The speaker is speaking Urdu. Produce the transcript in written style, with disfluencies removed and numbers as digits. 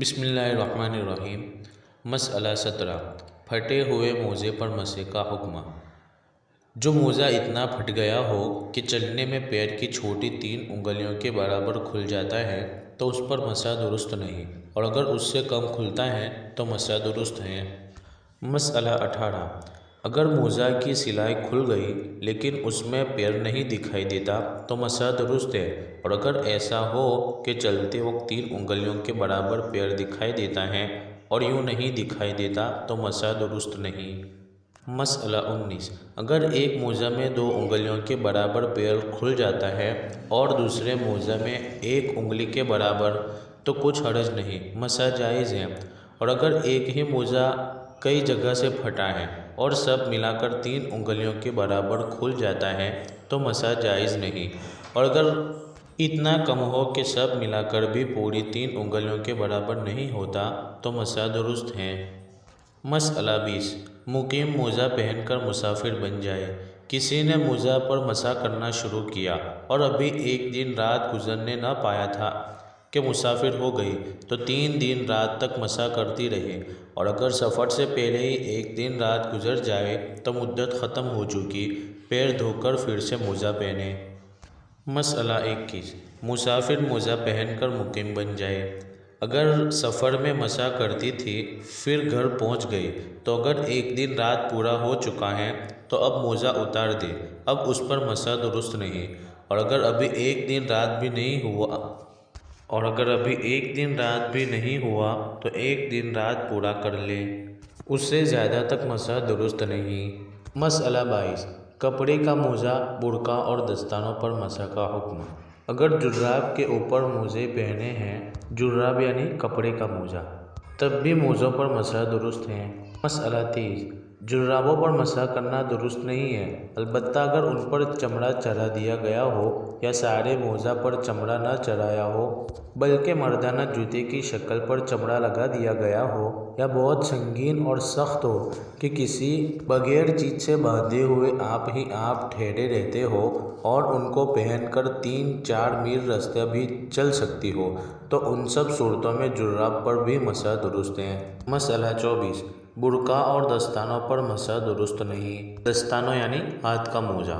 بسم اللہ الرحمن الرحیم۔ مسئلہ 17 پھٹے ہوئے موزے پر مسح کا حکم۔ جو موزہ اتنا پھٹ گیا ہو کہ چلنے میں پیر کی چھوٹی 3 انگلیوں کے برابر کھل جاتا ہے تو اس پر مسح درست نہیں، اور اگر اس سے کم کھلتا ہے تو مسح درست ہے۔ مسئلہ 18 اگر موزہ کی سلائی کھل گئی لیکن اس میں پیر نہیں دکھائی دیتا تو مسح درست ہے، اور اگر ایسا ہو کہ چلتے وقت 3 انگلیوں کے برابر پیر دکھائی دیتا ہے اور یوں نہیں دکھائی دیتا تو مسح درست نہیں۔ مسئلہ 19 اگر ایک موزہ میں 2 انگلیوں کے برابر پیر کھل جاتا ہے اور دوسرے موزہ میں 1 انگلی کے برابر تو کچھ حرج نہیں، مسح جائز ہے، اور اگر ایک ہی موزہ کئی جگہ سے پھٹا ہے اور سب ملا کر 3 انگلیوں کے برابر کھل جاتا ہے تو مسح جائز نہیں، اور اگر اتنا کم ہو کہ سب ملا کر بھی پوری 3 انگلیوں کے برابر نہیں ہوتا تو مسح درست ہے۔ مسئلہ 20 مقیم موزہ پہن کر مسافر بن جائے۔ کسی نے موزہ پر مسح کرنا شروع کیا اور ابھی 1 دن رات گزرنے نہ پایا تھا کہ مسافر ہو گئی تو 3 دن رات تک مسح کرتی رہے، اور اگر سفر سے پہلے ہی 1 دن رات گزر جائے تو مدت ختم ہو چکی، پیر دھو کر پھر سے موزہ پہنے۔ مسئلہ 21 مسافر موزہ پہن کر مقیم بن جائے۔ اگر سفر میں مسح کرتی تھی پھر گھر پہنچ گئی تو اگر 1 دن رات پورا ہو چکا ہے تو اب موزہ اتار دے، اب اس پر مسح درست نہیں، اور اگر ابھی 1 دن رات بھی نہیں ہوا تو 1 دن رات پورا کر لے، اس سے زیادہ تک مسح درست نہیں۔ مسئلہ 22 کپڑے کا موزہ، برقع اور دستانوں پر مسح کا حکم۔ اگر جراب کے اوپر موزے پہنے ہیں، جراب یعنی کپڑے کا موزہ، تب بھی موزوں پر مسح درست ہے۔ مسئلہ 23 جرابوں پر مسح کرنا درست نہیں ہے، البتہ اگر ان پر چمڑا چڑھا دیا گیا ہو یا سارے موزہ پر چمڑا نہ چڑھایا ہو بلکہ مردانہ جوتے کی شکل پر چمڑا لگا دیا گیا ہو، یا بہت سنگین اور سخت ہو کہ کسی بغیر چیز سے باندھے ہوئے آپ ہی آپ ٹھہرے رہتے ہو اور ان کو پہن کر 3-4 میل راستہ بھی چل سکتی ہو، تو ان سب صورتوں میں جراب پر بھی مسح درست ہے۔ مسئلہ 24 برقع اور دستانوں پر مسح درست نہیں۔ دستانوں یعنی ہاتھ کا موزہ۔